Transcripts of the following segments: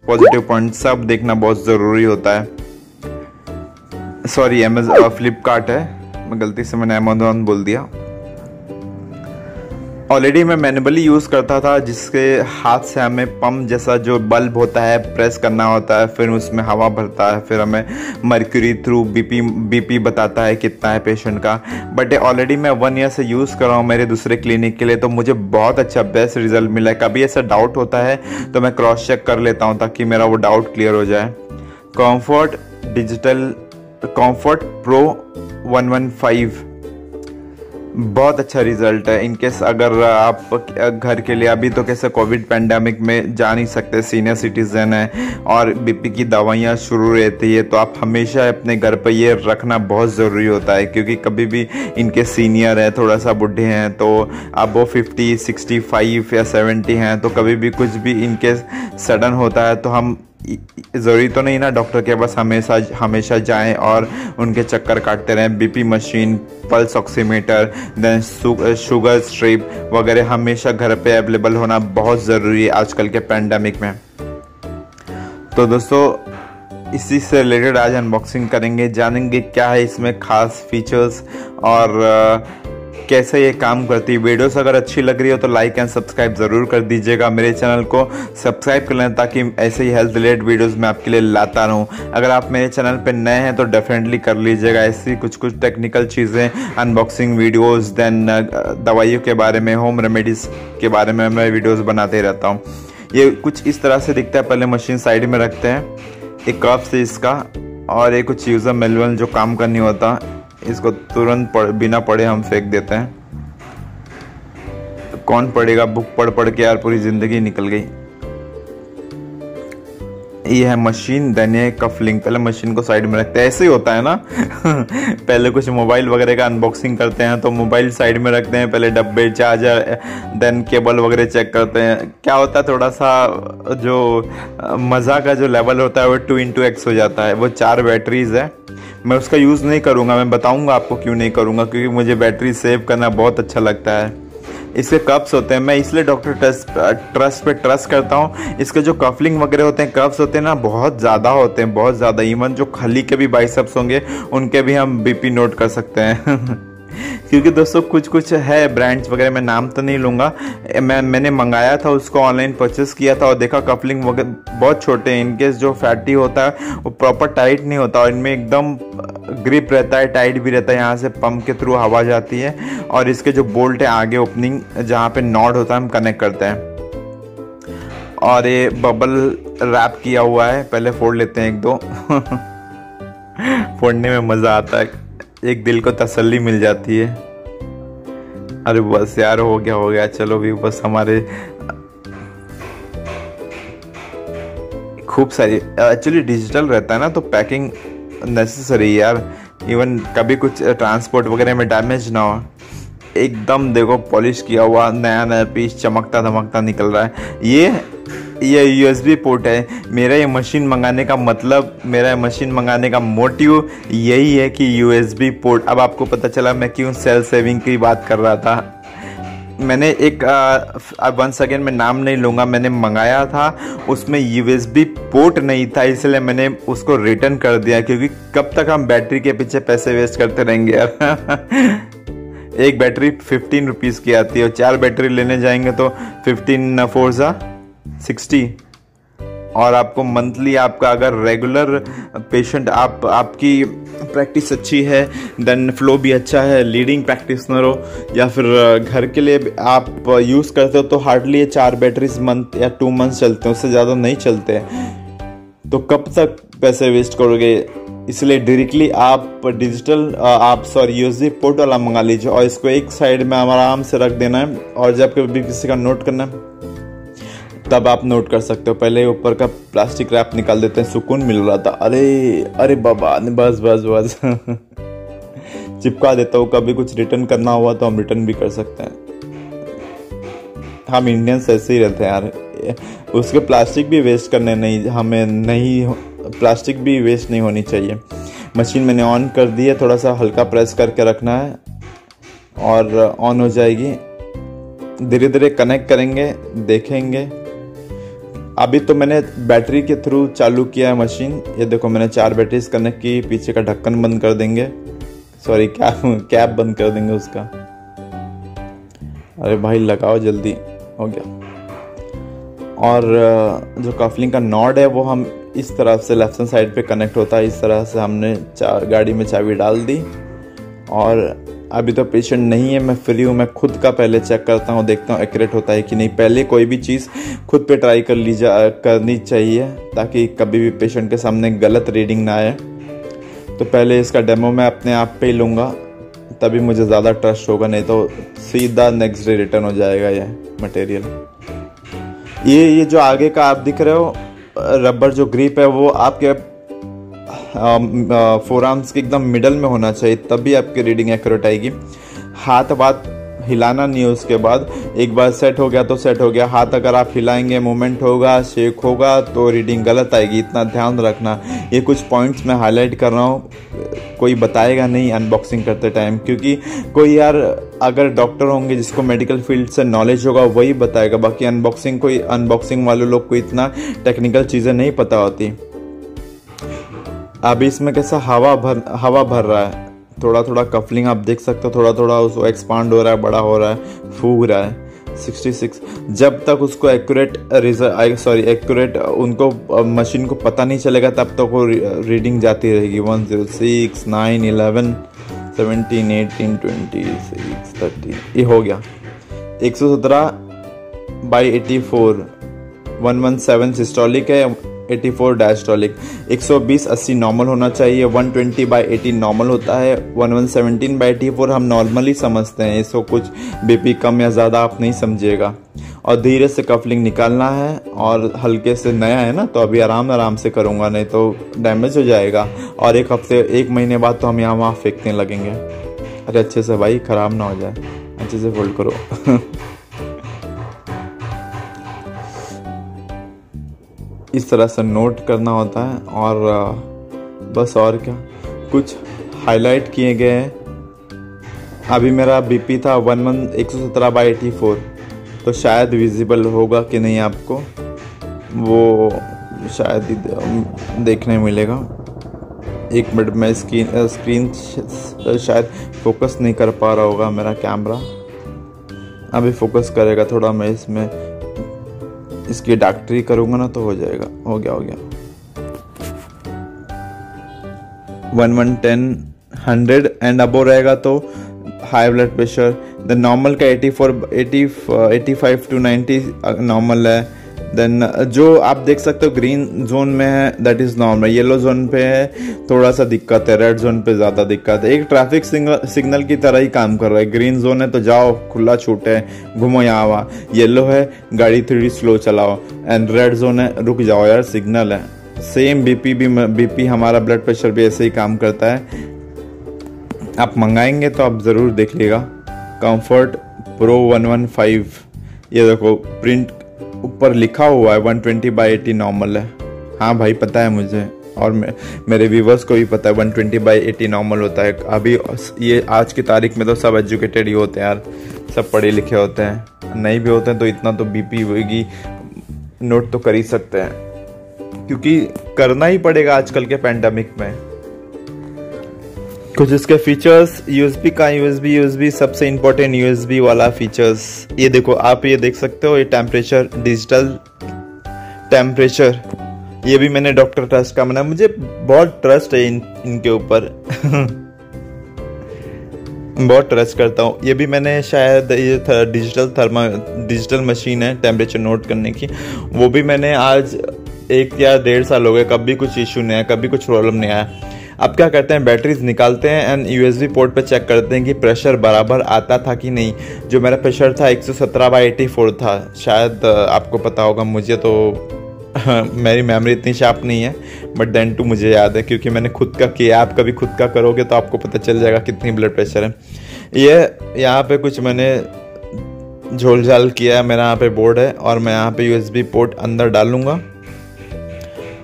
Positive point सब देखना बहुत ज़रूरी होता है। सॉरी, फ्लिपकार्ट है, मैं गलती से मैंने अमेज़ॉन बोल दिया। ऑलरेडी मैं मैनुअली यूज़ करता था, जिसके हाथ से हमें पंप जैसा जो बल्ब होता है प्रेस करना होता है, फिर उसमें हवा भरता है, फिर हमें मर्क्यूरी थ्रू बीपी बताता है कितना है पेशेंट का। बट ऑलरेडी मैं 1 ईयर से यूज़ कर रहा हूँ मेरे दूसरे क्लिनिक के लिए, तो मुझे बहुत अच्छा बेस्ट रिजल्ट मिला है। कभी ऐसा डाउट होता है तो मैं क्रॉस चेक कर लेता हूँ ताकि मेरा वो डाउट क्लियर हो जाए। कॉम्फर्ट प्रो 115 बहुत अच्छा रिजल्ट है। इनकेस अगर आप घर के लिए, अभी तो कैसे कोविड पैंडेमिक में जा नहीं सकते, सीनियर सिटीजन है और बीपी की दवाइयाँ शुरू रहती है, तो आप हमेशा अपने घर पर ये रखना बहुत ज़रूरी होता है, क्योंकि कभी भी इनके सीनियर है, थोड़ा सा बुढ़े हैं, तो अब वो 50, 65 या 70 हैं, तो कभी भी कुछ भी इनके सडन होता है तो हम ज़रूरी तो नहीं ना डॉक्टर के पास हमेशा जाएं और उनके चक्कर काटते रहें। BP machine, pulse oximeter, then sugar strip वगैरह हमेशा घर पे अवेलेबल होना बहुत ज़रूरी है आजकल के पैंडेमिक में। तो दोस्तों, इसी से रिलेटेड आज अनबॉक्सिंग करेंगे, जानेंगे क्या है इसमें खास फीचर्स और कैसे ये काम करती है। वीडियोस अगर अच्छी लग रही हो तो लाइक एंड सब्सक्राइब ज़रूर कर दीजिएगा। मेरे चैनल को सब्सक्राइब कर लें ताकि ऐसे ही हेल्थ रिलेटेड वीडियोस मैं आपके लिए लाता रहूं। अगर आप मेरे चैनल पे नए हैं तो डेफिनेटली कर लीजिएगा। ऐसी कुछ टेक्निकल चीज़ें, अनबॉक्सिंग वीडियोज़, देन दवाइयों के बारे में, होम रेमेडीज़ के बारे में मैं वीडियोज़ बनाते रहता हूँ। ये कुछ इस तरह से दिखता है। पहले मशीन साइड में रखते हैं, एक कप से इसका, और ये कुछ यूज़र मैनुअल जो काम करनी होता, इसको तुरंत बिना पढ़े हम फेंक देते हैं। कौन पढ़ेगा, बुक पढ़ के यार पूरी ज़िंदगी निकल गई। ये है मशीन, देन ये कफलिंग। पहले मशीन को साइड में रखते हैं, ऐसे ही होता है ना पहले कुछ मोबाइल वगैरह का अनबॉक्सिंग करते हैं तो मोबाइल साइड में रखते हैं, पहले डब्बे, चार्जर, देन केबल वगैरह चेक करते हैं। क्या होता है, थोड़ा सा जो मज़ा का जो लेवल होता है वो 2x हो जाता है। वो 4 बैटरीज है, मैं उसका यूज़ नहीं करूँगा, मैं बताऊँगा आपको क्यों नहीं करूँगा, क्योंकि मुझे बैटरी सेव करना बहुत अच्छा लगता है। इसके कप्स होते हैं, मैं इसलिए डॉक्टर ट्रस्ट पे ट्रस्ट करता हूँ। इसके जो कफलिंग वगैरह होते हैं, कप्स होते हैं ना, बहुत ज़्यादा होते हैं, बहुत ज़्यादा। इवन जो खली के भी बाइसेप्स होंगे उनके भी हम बीपी नोट कर सकते हैं क्योंकि दोस्तों कुछ है ब्रांड्स वगैरह, मैं नाम तो नहीं लूँगा। मैंने मंगाया था, उसको ऑनलाइन परचेस किया था और देखा कपलिंग वगैरह बहुत छोटे हैं। इनके जो फैटी होता है वो प्रॉपर टाइट नहीं होता और इनमें एकदम ग्रिप रहता है, टाइट भी रहता है। यहाँ से पंप के थ्रू हवा जाती है और इसके जो बोल्ट है आगे ओपनिंग जहाँ पे नॉट होता है हम कनेक्ट करते हैं। और ये बबल रैप किया हुआ है, पहले फोड़ लेते हैं 1-2 फोड़ने में मज़ा आता है, एक दिल को तसल्ली मिल जाती है। अरे बस यार, हो गया, चलो भी बस। हमारे खूब सारी एक्चुअली डिजिटल रहता है ना, तो पैकिंग नेसेसरी यार। इवन कभी कुछ ट्रांसपोर्ट वगैरह में डैमेज ना हो, एकदम देखो पॉलिश किया हुआ नया पीस चमकता धमकता निकल रहा है। ये USB पोर्ट है। मेरा ये मशीन मंगाने का मतलब, मेरा मशीन मंगाने का मोटिव यही है कि USB पोर्ट। अब आपको पता चला मैं क्यों सेल सेविंग की बात कर रहा था। मैंने एक वंस अगेन मैं नाम नहीं लूँगा, मैंने मंगाया था, उसमें USB पोर्ट नहीं था, इसलिए मैंने उसको रिटर्न कर दिया, क्योंकि कब तक हम बैटरी के पीछे पैसे वेस्ट करते रहेंगे यार एक बैटरी 15 रुपीज़ की आती है और 4 बैटरी लेने जाएंगे तो 15 4 60। और आपको मंथली, आपका अगर रेगुलर पेशेंट, आपकी प्रैक्टिस अच्छी है, देन फ्लो भी अच्छा है, लीडिंग प्रैक्टिशनर हो या फिर घर के लिए आप यूज़ करते हो, तो हार्डली 4 बैटरीज मंथ या 2 मंथ्स चलते हैं, उससे ज़्यादा नहीं चलते। तो कब तक पैसे वेस्ट करोगे? इसलिए डायरेक्टली आप USB पोर्ट वाला मंगा लीजिए और इसको एक साइड में आराम से रख देना है, और जब कभी किसी का नोट करना है तब आप नोट कर सकते हो। पहले ऊपर का प्लास्टिक रैप निकाल देते हैं, सुकून मिल रहा था। अरे बाबा, बस चिपका देता हूँ। कभी कुछ रिटर्न करना हुआ तो हम रिटर्न भी कर सकते हैं। हम इंडियंस ऐसे ही रहते हैं यार, उसके प्लास्टिक भी वेस्ट करने प्लास्टिक भी वेस्ट नहीं होनी चाहिए। मशीन मैंने ऑन कर दी है, थोड़ा सा हल्का प्रेस करके रखना है और ऑन हो जाएगी। धीरे धीरे कनेक्ट करेंगे, देखेंगे अभी तो मैंने बैटरी के थ्रू चालू किया है मशीन। ये देखो मैंने 4 बैटरीज कनेक्ट की। पीछे का ढक्कन बंद कर देंगे, सॉरी कैप बंद कर देंगे उसका। अरे भाई लगाओ जल्दी, हो गया। और जो कफलिंग का नॉड है वो हम इस तरफ से लेफ्ट हैंड साइड पे कनेक्ट होता है। इस तरह से हमने गाड़ी में चाबी डाल दी। और अभी तो पेशेंट नहीं है, मैं फ्री हूँ। मैं खुद का पहले चेक करता हूँ, देखता हूँ एक्यूरेट होता है कि नहीं। पहले कोई भी चीज़ खुद पे ट्राई करनी चाहिए ताकि कभी भी पेशेंट के सामने गलत रीडिंग ना आए। तो पहले इसका डेमो मैं अपने आप पे ही लूँगा, तभी मुझे ज़्यादा ट्रस्ट होगा, नहीं तो सीधा नेक्स्ट डे रिटर्न हो जाएगा ये मटेरियल। ये जो आगे का आप दिख रहे हो रबर जो ग्रिप है वो आपके फोर आर्म्स के एकदम मिडल में होना चाहिए, तभी आपकी रीडिंग एक्यूरेट आएगी। हाथ बात हिलाना नहीं है उसके बाद। एक बार सेट हो गया तो सेट हो गया। हाथ अगर आप हिलाएंगे, मूवमेंट होगा, शेक होगा तो रीडिंग गलत आएगी, इतना ध्यान रखना। ये कुछ पॉइंट्स मैं हाईलाइट कर रहा हूँ, कोई बताएगा नहीं अनबॉक्सिंग करते टाइम, क्योंकि कोई यार अगर डॉक्टर होंगे जिसको मेडिकल फील्ड से नॉलेज होगा वही बताएगा। बाकी अनबॉक्सिंग वाले लोग को इतना टेक्निकल चीज़ें नहीं पता होती। अभी इसमें कैसा हवा भर रहा है, थोड़ा थोड़ा कफलिंग आप देख सकते हो, थोड़ा थोड़ा उसको एक्सपांड हो रहा है, बड़ा हो रहा है, फूग रहा है। 66 जब तक उसको एक्यूरेट उनको मशीन को पता नहीं चलेगा तब तक वो रीडिंग जाती रहेगी। 106 9 11 17 18 26 30 ये हो गया। 117/84 117 सिस्टोलिक है, 84 डायस्टोलिक। 120 80 नॉर्मल होना चाहिए, 120/80 नॉर्मल होता है। 1117/84 हम नॉर्मली समझते हैं, इसको कुछ बीपी कम या ज़्यादा आप नहीं समझिएगा। और धीरे से कफलिंग निकालना है, और हल्के से नया है ना तो अभी आराम से करूँगा, नहीं तो डैमेज हो जाएगा। और एक महीने बाद तो हम यहाँ वहाँ फेंकने लगेंगे। अरे अच्छे से भाई, ख़राब ना हो जाए, अच्छे से फोल्ड करो। इस तरह से नोट करना होता है, और बस और क्या, कुछ हाईलाइट किए गए हैं। अभी मेरा बीपी था 117/84, तो शायद विजिबल होगा कि नहीं आपको, वो शायद देखने मिलेगा। 1 मिनट में स्क्रीन शायद फोकस नहीं कर पा रहा होगा मेरा कैमरा, अभी फोकस करेगा थोड़ा। मैं इसकी डॉक्टरी करूंगा ना तो हो जाएगा। हो गया 1110 100 एंड अबो रहेगा तो high blood pressure. The normal का 85 to 90 नॉर्मल है। देन जो आप देख सकते हो ग्रीन जोन में है that is normal, yellow zone पे है थोड़ा सा दिक्कत है, रेड जोन पे ज़्यादा दिक्कत है। एक ट्रैफिक सिग्नल की तरह ही काम कर रहा है। ग्रीन जोन है तो जाओ, खुला छूट है, घूमो यहाँ वहाँ। येलो है गाड़ी थोड़ी स्लो चलाओ, एंड रेड जोन है रुक जाओ यार, सिग्नल है। सेम बीपी हमारा ब्लड प्रेशर भी ऐसे ही काम करता है। आप मंगाएंगे तो आप ज़रूर देख लीजिएगा। कंफर्ट प्रो 115, ये देखो प्रिंट ऊपर लिखा हुआ है 120/80 नॉर्मल है। हाँ भाई पता है मुझे, और मेरे व्यूवर्स को भी पता है 120/80 नॉर्मल होता है। अभी ये आज की तारीख में तो सब एजुकेटेड ही होते हैं यार, सब पढ़े लिखे होते हैं। नहीं भी होते हैं तो इतना तो बीपी होगी नोट तो कर ही सकते हैं, क्योंकि करना ही पड़ेगा आजकल के पैंडेमिक में। कुछ इसके फीचर्स, यूएसबी सबसे इम्पोर्टेंट यूएसबी वाला फीचर्स। ये देखो, आप ये देख सकते हो, ये टेम्परेचर, डिजिटल टेम्परेचर, ये भी मैंने डॉक्टर ट्रस्ट का बनाया। मुझे बहुत ट्रस्ट है इनके ऊपर। बहुत ट्रस्ट करता हूँ। ये भी मैंने शायद ये डिजिटल मशीन है टेम्परेचर नोट करने की, वो भी मैंने आज 1 या 1.5 साल हो गए, कभी कुछ इशू नहीं आया, कभी कुछ प्रॉब्लम नहीं आया। अब क्या करते हैं, बैटरीज निकालते हैं एंड यूएसबी पोर्ट पे चेक करते हैं कि प्रेशर बराबर आता था कि नहीं। जो मेरा प्रेशर था 117/84 था, शायद आपको पता होगा, मुझे तो मेरी मेमोरी इतनी शार्प नहीं है, बट देन टू मुझे याद है क्योंकि मैंने खुद का किया। आप कभी खुद का करोगे तो आपको पता चल जाएगा कितनी ब्लड प्रेशर है। ये यहाँ पे कुछ मैंने झोल झाल किया है, मेरा यहाँ पे बोर्ड है और मैं यहाँ पे यूएसबी पोर्ट अंदर डालूंगा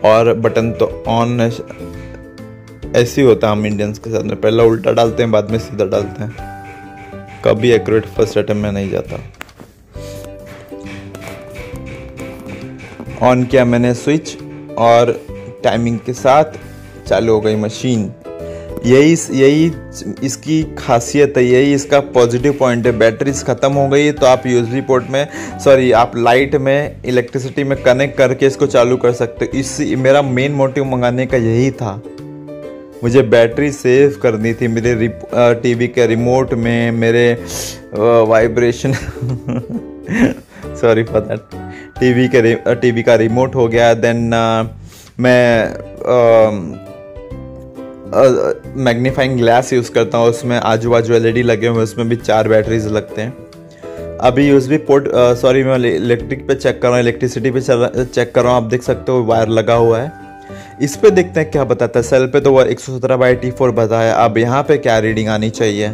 और बटन तो ऑन है। ऐसे ही होता है हम इंडियंस के साथ में, पहला उल्टा डालते हैं बाद में सीधा डालते हैं, कभी एक्यूरेट फर्स्ट अटेम्प्ट में नहीं जाता। ऑन किया मैंने स्विच और टाइमिंग के साथ चालू हो गई मशीन। यही इसकी खासियत है, यही इसका पॉजिटिव पॉइंट है। बैटरीज ख़त्म हो गई तो आप यूएसबी पोर्ट में आप लाइट में इलेक्ट्रिसिटी में कनेक्ट करके इसको चालू कर सकते हो। इसी मेरा मेन मोटिव मंगाने का यही था, मुझे बैटरी सेव करनी थी। मेरे टीवी के रिमोट में मेरे vibration sorry for that, TV का रिमोट हो गया। देन मैं मैग्नीफाइंग ग्लास यूज़ करता हूँ, उसमें आजू बाजू एलईडी लगे हुए हैं, उसमें भी 4 बैटरीज लगते हैं। अभी यूएसबी पोर्ट मैं इलेक्ट्रिक पे चेक कर रहा हूँ, इलेक्ट्रिसिटी पे चेक कर रहा हूँ। आप देख सकते हो वायर लगा हुआ है। इस पे देखते हैं क्या बताता है। सेल पे तो वो 117/T4 बताया। अब यहाँ पे क्या रीडिंग आनी चाहिए,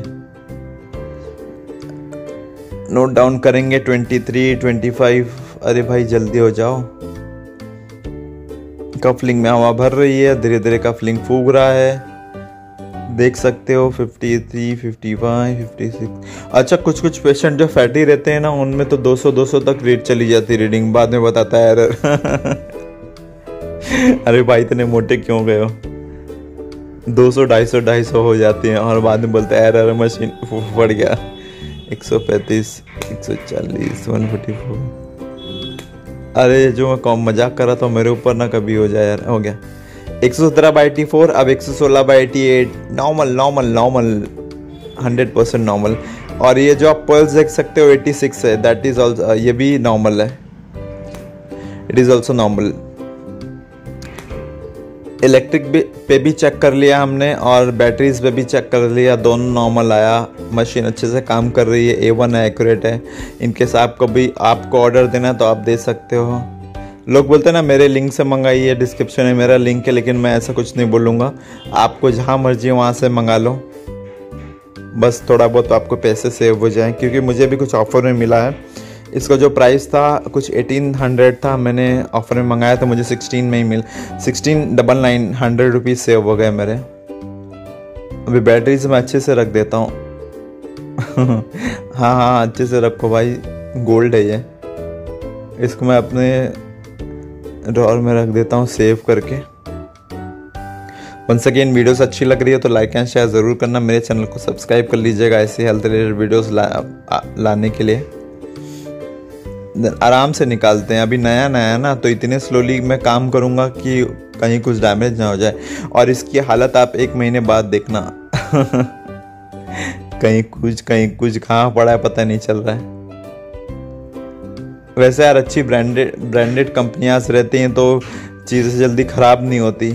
नोट डाउन करेंगे। 23, 25। अरे भाई जल्दी हो जाओ। कफलिंग में हवा भर रही है, धीरे धीरे कफलिंग फूक रहा है, देख सकते हो। 53, 55, 56। अच्छा, कुछ पेशेंट जो फैटी रहते हैं ना, उनमें तो 200 तक रेट चली जाती रीडिंग, बाद में बताता है एरर। अरे भाई इतने मोटे क्यों गए हो? 200, 250 हो जाती हैं और बाद में बोलता है एरर, मशीन फट गया। 135, 140, 144। अरे जो मैं कम मजाक कर रहा था मेरे ऊपर ना कभी हो जाए यार। हो गया 117/T4, अब 116/T8। Normal 100% normal. और ये जो आप पल्स देख सकते हो 86 है, दैट इज ऑल्सो, ये भी नॉर्मल है, it is also normal. Electric पे भी चेक कर लिया हमने और बैटरीज पे भी चेक कर लिया, दोनों नॉर्मल आया। मशीन अच्छे से काम कर रही है, A1 है, एक्यूरेट है। इनकेस आपको ऑर्डर देना तो आप दे सकते हो। लोग बोलते हैं ना मेरे लिंक से मंगाइए, डिस्क्रिप्शन में मेरा लिंक है, लेकिन मैं ऐसा कुछ नहीं बोलूँगा। आपको जहाँ मर्जी वहाँ से मंगा लो, बस थोड़ा बहुत आपको पैसे सेव हो जाएँ। क्योंकि मुझे भी कुछ ऑफर में मिला है। इसका जो प्राइस था कुछ 1800 था, मैंने ऑफर में मंगाया तो मुझे 16 में ही 16,900 रुपीज़ सेव हो गए मेरे। अभी बैटरीज मैं अच्छे से रख देता हूँ। हाँ अच्छे से रखो भाई, गोल्ड है ये। इसको मैं अपने ड्रॉअर में रख देता हूँ सेव करके। वंस अगेन, वीडियोस अच्छी लग रही है तो लाइक एंड शेयर ज़रूर करना। मेरे चैनल को सब्सक्राइब कर लीजिएगा ऐसे हेल्थ रिलेटेड वीडियोस लाने के लिए। आराम से निकालते हैं, अभी नया ना, तो इतने स्लोली मैं काम करूँगा कि कहीं कुछ डैमेज ना हो जाए। और इसकी हालत आप 1 महीने बाद देखना। कहीं कुछ कहाँ पड़ा है पता नहीं चल रहा है। वैसे यार अच्छी ब्रांडेड कंपनियां रहती हैं तो चीज़ें जल्दी ख़राब नहीं होती।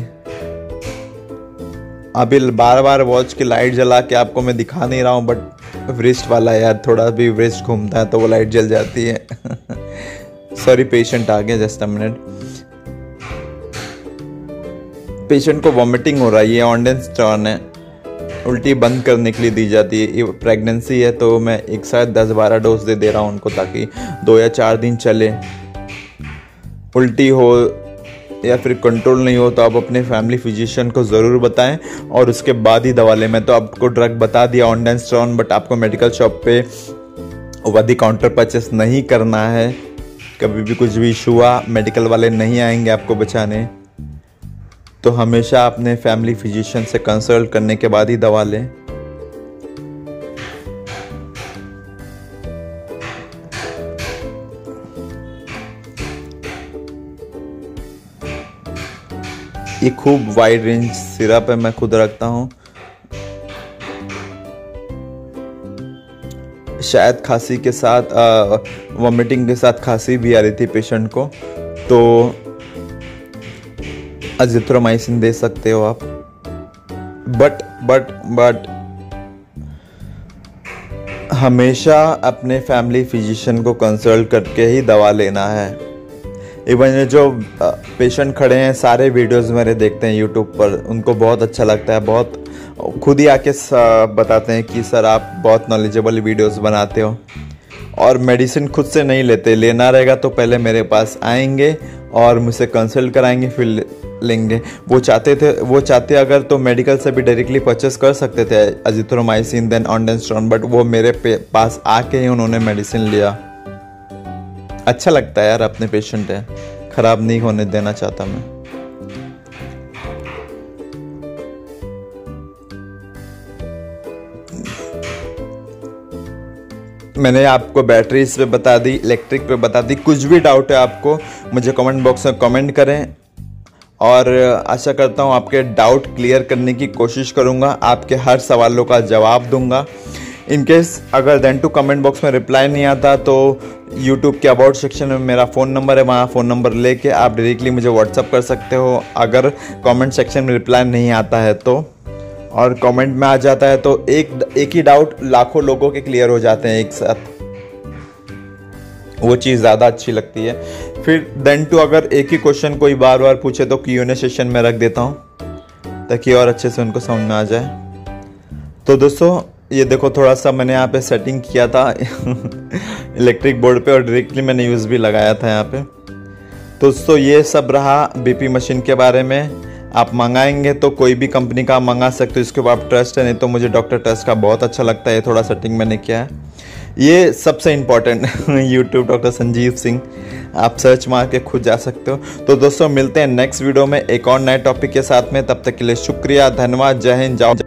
अभी बार वॉच की लाइट जला के आपको मैं दिखा नहीं रहा हूँ, बट व्रिस्ट वाला यार, थोड़ा भी व्रिस्ट घूमता है तो वो लाइट जल जाती है। सॉरी, पेशेंट आ गया, जस्ट अ मिनट। पेशेंट को वॉमिटिंग हो रहा है, ये ऑन्डेंस्टॉन है, उल्टी बंद करने के लिए दी जाती है। ये प्रेगनेंसी है तो मैं एक साथ 10-12 डोज दे रहा हूँ उनको, ताकि 2 या 4 दिन चले। उल्टी हो या फिर कंट्रोल नहीं हो तो आप अपने फैमिली फिजिशियन को ज़रूर बताएं और उसके बाद ही दवा लें। मैं तो आपको ड्रग बता दिया ऑन्डेंस्टॉन, बट आपको मेडिकल शॉप पे ओवर द काउंटर परचेस नहीं करना है। कभी भी कुछ भी इशू हुआ मेडिकल वाले नहीं आएंगे आपको बचाने, तो हमेशा अपने फैमिली फिजिशियन से कंसल्ट करने के बाद ही दवा लें। ये खूब वाइड रेंज सिरप है, मैं खुद रखता हूँ। शायद खांसी के साथ वॉमिटिंग के साथ खांसी भी आ रही थी पेशेंट को, तो अजिथ्रोमाइसिन दे सकते हो आप। बट हमेशा अपने फैमिली फिजिशियन को कंसल्ट करके ही दवा लेना है। इवन जो पेशेंट खड़े हैं सारे वीडियोस मेरे देखते हैं यूट्यूब पर, उनको बहुत अच्छा लगता है, बहुत खुद ही आके बताते हैं कि सर आप बहुत नॉलेजेबल वीडियोस बनाते हो। और मेडिसिन खुद से नहीं लेते, लेना रहेगा तो पहले मेरे पास आएंगे और मुझसे कंसल्ट कराएंगे, फिर लेंगे। वो चाहते अगर तो मेडिकल से भी डायरेक्टली परचेस कर सकते थे अजिथ्रोमाइसिन देन ऑन्डेंस्टॉन, बट वो मेरे पास आके ही उन्होंने मेडिसिन लिया। अच्छा लगता है यार, अपने पेशेंट है, ख़राब नहीं होने देना चाहता मैं। मैंने आपको बैटरीज पे बता दी, इलेक्ट्रिक पे बता दी। कुछ भी डाउट है आपको मुझे कमेंट बॉक्स में कमेंट करें, और आशा करता हूँ आपके डाउट क्लियर करने की कोशिश करूँगा, आपके हर सवालों का जवाब दूंगा। इन केस अगर देन टू कमेंट बॉक्स में रिप्लाई नहीं आता तो यूट्यूब के अबाउट सेक्शन में मेरा फ़ोन नंबर है, वहाँ फ़ोन नंबर लेके आप डायरेक्टली मुझे व्हाट्सअप कर सकते हो अगर कमेंट सेक्शन में रिप्लाई नहीं आता है तो। और कमेंट में आ जाता है तो एक ही डाउट लाखों लोगों के क्लियर हो जाते हैं एक साथ, वो चीज़ ज़्यादा अच्छी लगती है। फिर देन टू अगर एक ही क्वेश्चन कोई बार बार पूछे तो Q&A सेशन में रख देता हूँ ताकि और अच्छे से उनको समझ में आ जाए। तो दोस्तों ये देखो थोड़ा सा मैंने यहाँ पे सेटिंग किया था इलेक्ट्रिक बोर्ड पे, और डायरेक्टली मैंने यूज़ भी लगाया था यहाँ पे। तो दोस्तों ये सब रहा BP मशीन के बारे में। आप मंगाएंगे तो कोई भी कंपनी का मंगा सकते हो, इसके ऊपर आप ट्रस्ट है, नहीं तो मुझे डॉक्टर ट्रस्ट का बहुत अच्छा लगता है। थोड़ा सेटिंग मैंने किया है, ये सबसे important YouTube doctor Sanjeev Singh, आप सर्च मार के खुद जा सकते हो। तो दोस्तों मिलते हैं नेक्स्ट वीडियो में एक और नए टॉपिक के साथ में, तब तक के लिए शुक्रिया, धन्यवाद, जय हिंद, जाओ।